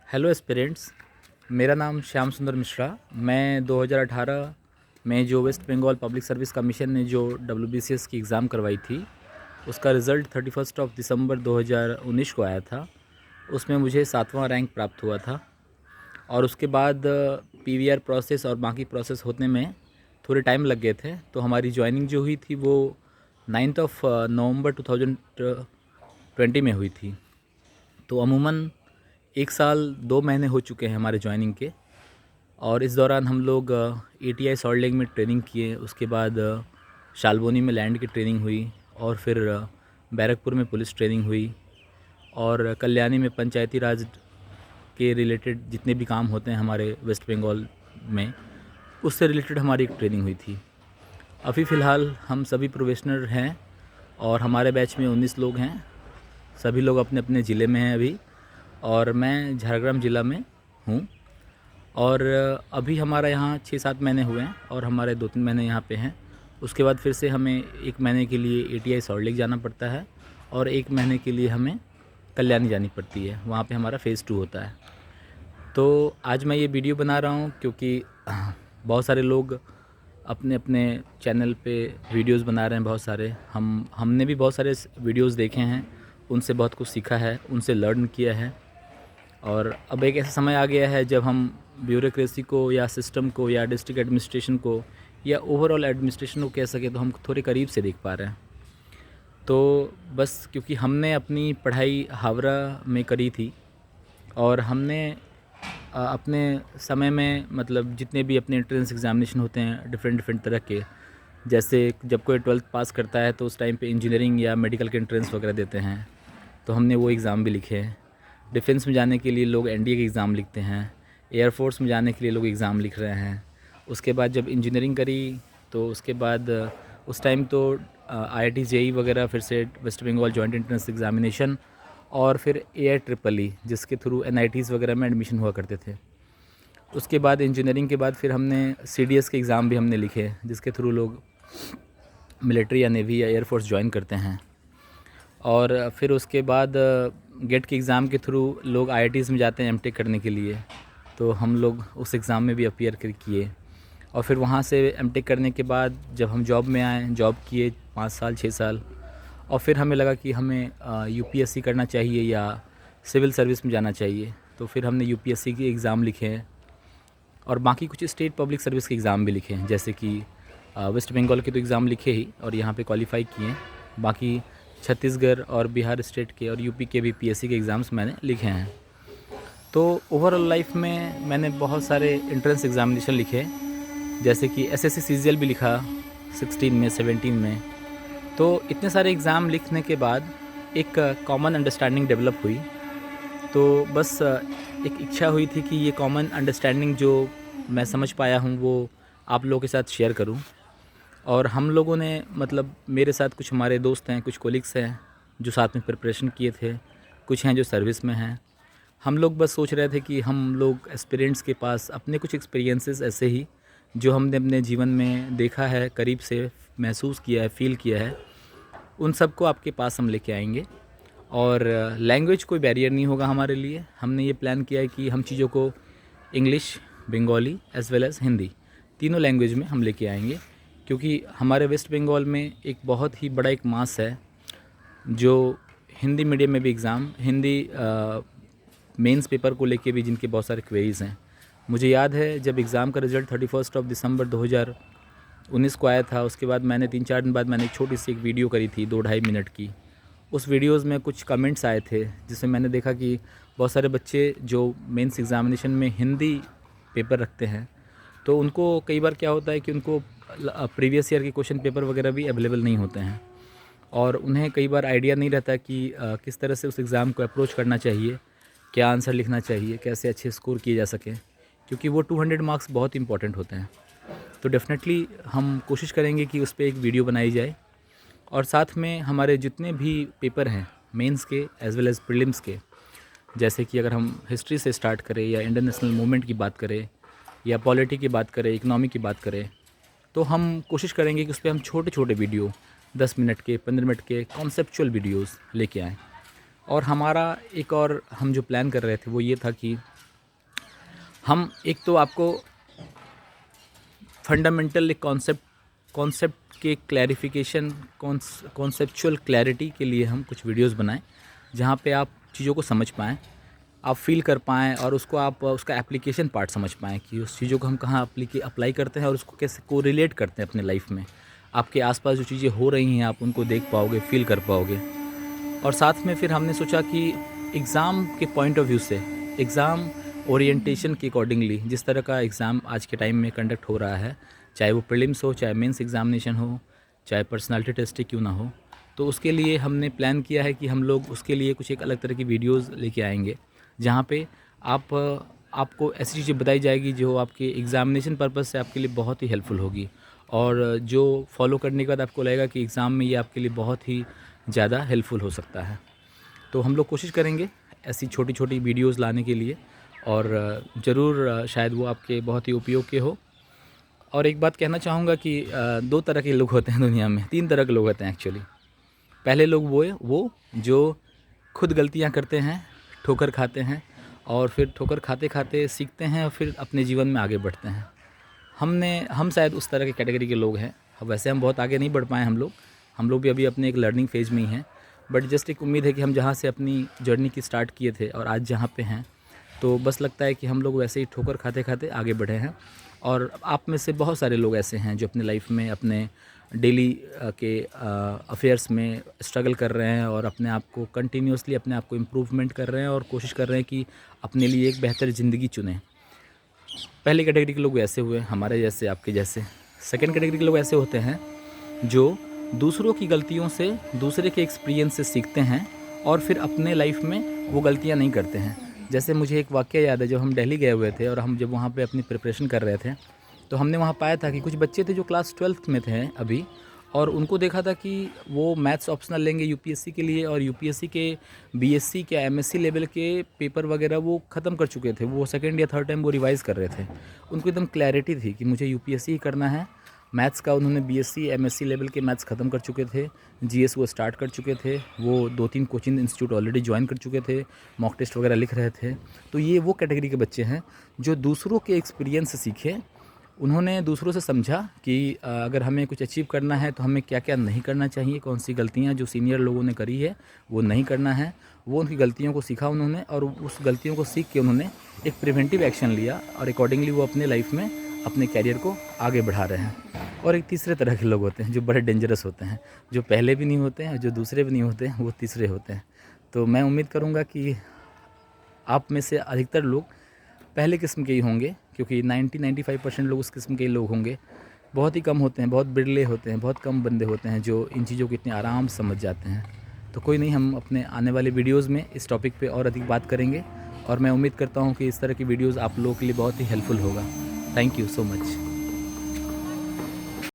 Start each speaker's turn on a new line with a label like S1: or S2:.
S1: Hello aspirants. मेरा नाम श्याम सुंदर मिश्रा। मैं 2018 में जो West Bengal public service commission ने जो WBCS की एग्ज़ाम करवाई थी, उसका रिज़ल्ट 31 दिसंबर 2019 को आया था। उसमें मुझे 7वां रैंक प्राप्त हुआ था और उसके बाद PVR प्रोसेस और बाकी प्रोसेस होने में थोड़े टाइम लग गए थे। तो हमारी ज्वाइनिंग जो हुई थी वो 9 नवंबर 2020 में हुई थी। तो अमूमन 1 साल 2 महीने हो चुके हैं हमारे ज्वाइनिंग के। और इस दौरान हम लोग ATI सॉल्ट लेक में ट्रेनिंग किए। उसके बाद शाल्बोनी में लैंड की ट्रेनिंग हुई और फिर बैरकपुर में पुलिस ट्रेनिंग हुई और कल्याणी में पंचायती राज के रिलेटेड जितने भी काम होते हैं हमारे वेस्ट बंगाल में, उससे रिलेटेड हमारी एक ट्रेनिंग हुई थी। अभी फ़िलहाल हम सभी प्रोफेशनल हैं और हमारे बैच में 19 लोग हैं। सभी लोग अपने अपने ज़िले में हैं अभी, और मैं झारग्राम ज़िला में हूँ। और अभी हमारा यहाँ 6-7 महीने हुए हैं और हमारे 2-3 महीने यहाँ पे हैं। उसके बाद फिर से हमें 1 महीने के लिए ATI सॉल्ट लेक जाना पड़ता है और 1 महीने के लिए हमें कल्याणी जानी पड़ती है। वहाँ पे हमारा फ़ेज़ 2 होता है। तो आज मैं ये वीडियो बना रहा हूँ क्योंकि बहुत सारे लोग अपने अपने चैनल पे वीडियोस बना रहे हैं। बहुत सारे हमने भी बहुत सारे वीडियोस देखे हैं, उनसे बहुत कुछ सीखा है, उनसे लर्न किया है। और अब एक ऐसा समय आ गया है जब हम ब्यूरोक्रेसी को या सिस्टम को या डिस्ट्रिक्ट एडमिनिस्ट्रेशन को या ओवरऑल एडमिनिस्ट्रेशन को कह सके तो हम थोड़े करीब से देख पा रहे हैं। तो बस क्योंकि हमने अपनी पढ़ाई हावड़ा में करी थी और हमने अपने समय में मतलब जितने भी अपने एंट्रेंस एग्ज़ामिनेशन होते हैं डिफरेंट तरह के, जैसे जब कोई 12th पास करता है तो उस टाइम पे इंजीनियरिंग या मेडिकल के एंट्रेंस वगैरह देते हैं, तो हमने वो एग्ज़ाम भी लिखे हैं। डिफेंस में जाने के लिए लोग NDA के एग्ज़ाम लिखते हैं, एयरफोर्स में जाने के लिए लोग एग्ज़ाम लिख रहे हैं। उसके बाद जब इंजीनियरिंग करी तो उसके बाद उस टाइम तो IIT JEE वगैरह, फिर से West Bengal joint entrance examination और फिर AIEEE जिसके थ्रू NITs वगैरह में एडमिशन हुआ करते थे। उसके बाद इंजीनियरिंग के बाद फिर हमने CDS के एग्ज़ाम भी हमने लिखे जिसके थ्रू लोग मिलिट्री या नेवी या एयरफोर्स ज्वाइन करते हैं। और फिर उसके बाद गेट के एग्ज़ाम के थ्रू लोग IITs में जाते हैं MTech करने के लिए, तो हम लोग उस एग्ज़ाम में भी अपीयर किए। और फिर वहाँ से MTech करने के बाद जब हम जॉब में आए, जॉब किए 5 साल 6 साल, और फिर हमें लगा कि हमें UPSC करना चाहिए या सिविल सर्विस में जाना चाहिए। तो फिर हमने UPSC के एग्ज़ाम लिखे हैं और बाकी कुछ स्टेट पब्लिक सर्विस के एग्ज़ाम भी लिखे हैं, जैसे कि वेस्ट बंगाल के तो एग्ज़ाम लिखे ही और यहाँ पे क्वालिफाई किए। बाकी छत्तीसगढ़ और बिहार स्टेट के और UP के भी PSC के एग्ज़ाम्स मैंने लिखे हैं। तो ओवरऑल लाइफ में मैंने बहुत सारे एंट्रेंस एग्ज़ामिनेशन लिखे, जैसे कि SSC CGL भी लिखा 16 में 17 में। तो इतने सारे एग्ज़ाम लिखने के बाद एक कॉमन अंडरस्टैंडिंग डेवलप हुई। तो बस एक इच्छा हुई थी कि ये कॉमन अंडरस्टैंडिंग जो मैं समझ पाया हूँ वो आप लोगों के साथ शेयर करूँ। और हम लोगों ने मतलब मेरे साथ कुछ हमारे दोस्त हैं, कुछ कोलिग्स हैं जो साथ में प्रिपरेशन किए थे, कुछ हैं जो सर्विस में हैं। हम लोग बस सोच रहे थे कि हम लोग एस्पिरेंट्स के पास अपने कुछ एक्सपीरियंसेस ऐसे ही जो हमने अपने जीवन में देखा है, करीब से महसूस किया है, फ़ील किया है, उन सब को आपके पास हम लेके आएंगे। और लैंग्वेज कोई बैरियर नहीं होगा हमारे लिए। हमने ये प्लान किया है कि हम चीज़ों को English, Bengali as well as Hindi, तीनों लैंग्वेज में हम लेके आएंगे, क्योंकि हमारे वेस्ट बंगाल में एक बहुत ही बड़ा एक मास है जो हिंदी मीडियम में भी एग्ज़ाम, हिंदी मेंस पेपर को लेके भी जिनके बहुत सारे क्वेरीज़ हैं। मुझे याद है जब एग्ज़ाम का रिज़ल्ट 31 दिसंबर 2019 को आया था, उसके बाद मैंने 3-4 दिन बाद मैंने एक छोटी सी एक वीडियो करी थी 2-2.5 मिनट की। उस वीडियोज़ में कुछ कमेंट्स आए थे जिसमें मैंने देखा कि बहुत सारे बच्चे जो मेंस एग्ज़ामिनेशन में हिंदी पेपर रखते हैं, तो उनको कई बार क्या होता है कि उनको प्रीवियस ईयर के क्वेश्चन पेपर वगैरह भी अवेलेबल नहीं होते हैं और उन्हें कई बार आइडिया नहीं रहता कि किस तरह से उस एग्ज़ाम को अप्रोच करना चाहिए, क्या आंसर लिखना चाहिए, कैसे अच्छे स्कोर किए जा सकें, क्योंकि वो 200 मार्क्स बहुत इंपॉर्टेंट होते हैं। तो डेफ़िनेटली हम कोशिश करेंगे कि उस पर एक वीडियो बनाई जाए और साथ में हमारे जितने भी पेपर हैं मेंस के एज़ वेल एज़ प्रीलिम्स के, जैसे कि अगर हम हिस्ट्री से स्टार्ट करें या इंडियन नेशनल मूवमेंट की बात करें या पॉलिटी की बात करें, इकोनॉमी की बात करें, तो हम कोशिश करेंगे कि उस पर हम छोटे छोटे वीडियो 10 मिनट के, 15 मिनट के कॉन्सेप्चुअल वीडियोस लेके आएँ। और हमारा एक और हम जो प्लान कर रहे थे वो ये था कि हम एक तो आपको फंडामेंटल एक कॉन्सेप्ट के क्लैरिफिकेशन, कॉन्सेप्चुअल क्लैरिटी के लिए हम कुछ वीडियोस बनाएं जहाँ पे आप चीज़ों को समझ पाएँ, आप फील कर पाएँ और उसको आप उसका एप्लीकेशन पार्ट समझ पाएँ कि उस चीज़ों को हम कहाँ अप्लाई करते हैं और उसको कैसे कोरिलेट करते हैं अपने लाइफ में। आपके आसपास जो चीज़ें हो रही हैं आप उनको देख पाओगे, फील कर पाओगे। और साथ में फिर हमने सोचा कि एग्ज़ाम के पॉइंट ऑफ व्यू से, एग्ज़ाम ओरिएंटेशन के अकॉर्डिंगली, जिस तरह का एग्ज़ाम आज के टाइम में कंडक्ट हो रहा है, चाहे वो प्रीलिम्स हो, चाहे मेंस एग्ज़ामिनेशन हो, चाहे पर्सनालिटी टेस्ट ही क्यों ना हो, तो उसके लिए हमने प्लान किया है कि हम लोग उसके लिए कुछ एक अलग तरह की वीडियोज़ लेके आएंगे जहाँ पे आपको ऐसी चीज़ें बताई जाएगी जो आपके एग्ज़ामिनेशन पर्पज़ से आपके लिए बहुत ही हेल्पफुल होगी और जो फॉलो करने के बाद आपको लगेगा कि एग्ज़ाम में ये आपके लिए बहुत ही ज़्यादा हेल्पफुल हो सकता है। तो हम लोग कोशिश करेंगे ऐसी छोटी छोटी वीडियोज़ लाने के लिए और ज़रूर शायद वो आपके बहुत ही उपयोग के हो। और एक बात कहना चाहूँगा कि 2 तरह के लोग होते हैं दुनिया में, 3 तरह के लोग होते हैं एक्चुअली। पहले लोग वो जो खुद गलतियाँ करते हैं, ठोकर खाते हैं और फिर ठोकर खाते-खाते सीखते हैं और फिर अपने जीवन में आगे बढ़ते हैं। हम शायद उस तरह के कैटेगरी के लोग हैं। वैसे हम बहुत आगे नहीं बढ़ पाए हम लोग भी अभी अपने एक लर्निंग फ़ेज़ में ही हैं। बट जस्ट एक उम्मीद है कि हम जहाँ से अपनी जर्नी की स्टार्ट किए थे और आज जहाँ पे हैं, तो बस लगता है कि हम लोग वैसे ही ठोकर खाते-खाते आगे बढ़े हैं। और आप में से बहुत सारे लोग ऐसे हैं जो अपनी लाइफ में अपने डेली के अफेयर्स में स्ट्रगल कर रहे हैं और अपने आप को कंटिन्यूअसली अपने आप को इम्प्रूवमेंट कर रहे हैं और कोशिश कर रहे हैं कि अपने लिए एक बेहतर ज़िंदगी चुनें। पहली कैटेगरी के लोग ऐसे हुए हमारे जैसे, आपके जैसे। सेकंड कैटेगरी के लोग ऐसे होते हैं जो दूसरों की गलतियों से, दूसरे के एक्सपीरियंस से सीखते हैं और फिर अपने लाइफ में वो गलतियाँ नहीं करते हैं। जैसे मुझे एक वाक़या याद है, जब हम दिल्ली गए हुए थे और हम जब वहाँ पे अपनी प्रिपरेशन कर रहे थे, तो हमने वहाँ पाया था कि कुछ बच्चे थे जो क्लास 12th में थे अभी, और उनको देखा था कि वो मैथ्स ऑप्शनल लेंगे यूपीएससी के लिए और यूपीएससी के बीएससी के एमएससी लेवल के पेपर वगैरह वो ख़त्म कर चुके थे। वो सेकंड या थर्ड टाइम वो रिवाइज़ कर रहे थे। उनको एकदम क्लैरिटी थी कि मुझे यूपीएससी ही करना है। मैथ्स का उन्होंने बीएससी एमएससी लेवल के मैथ्स ख़त्म कर चुके थे, जीएस वो स्टार्ट कर चुके थे, वो 2-3 कोचिंग इंस्टीट्यूट ऑलरेडी ज्वाइन कर चुके थे, मॉक टेस्ट वगैरह लिख रहे थे। तो ये वो कैटेगरी के बच्चे हैं जो दूसरों के एक्सपीरियंस से सीखे। उन्होंने दूसरों से समझा कि अगर हमें कुछ अचीव करना है तो हमें क्या क्या नहीं करना चाहिए, कौन सी गलतियाँ जो सीनियर लोगों ने करी है वो नहीं करना है। वो उनकी गलतियों को सीखा उन्होंने और उस गलतियों को सीख के उन्होंने एक प्रिवेंटिव एक्शन लिया और अकॉर्डिंगली वो अपने लाइफ में अपने कैरियर को आगे बढ़ा रहे हैं। और एक तीसरे तरह के लोग होते हैं जो बड़े डेंजरस होते हैं, जो पहले भी नहीं होते हैं और जो दूसरे भी नहीं होते हैं, वो तीसरे होते हैं। तो मैं उम्मीद करूँगा कि आप में से अधिकतर लोग पहले किस्म के ही होंगे, क्योंकि 90-95% लोग उस किस्म के ही लोग होंगे। बहुत ही कम होते हैं, बहुत बिरले होते हैं, बहुत कम बंदे होते हैं जो इन चीज़ों को इतने आराम से समझ जाते हैं। तो कोई नहीं, हम अपने आने वाले वीडियोज़ में इस टॉपिक पे और अधिक बात करेंगे और मैं उम्मीद करता हूँ कि इस तरह की वीडियोज़ आप लोगों के लिए बहुत ही हेल्पफुल होगा। Thank you so much.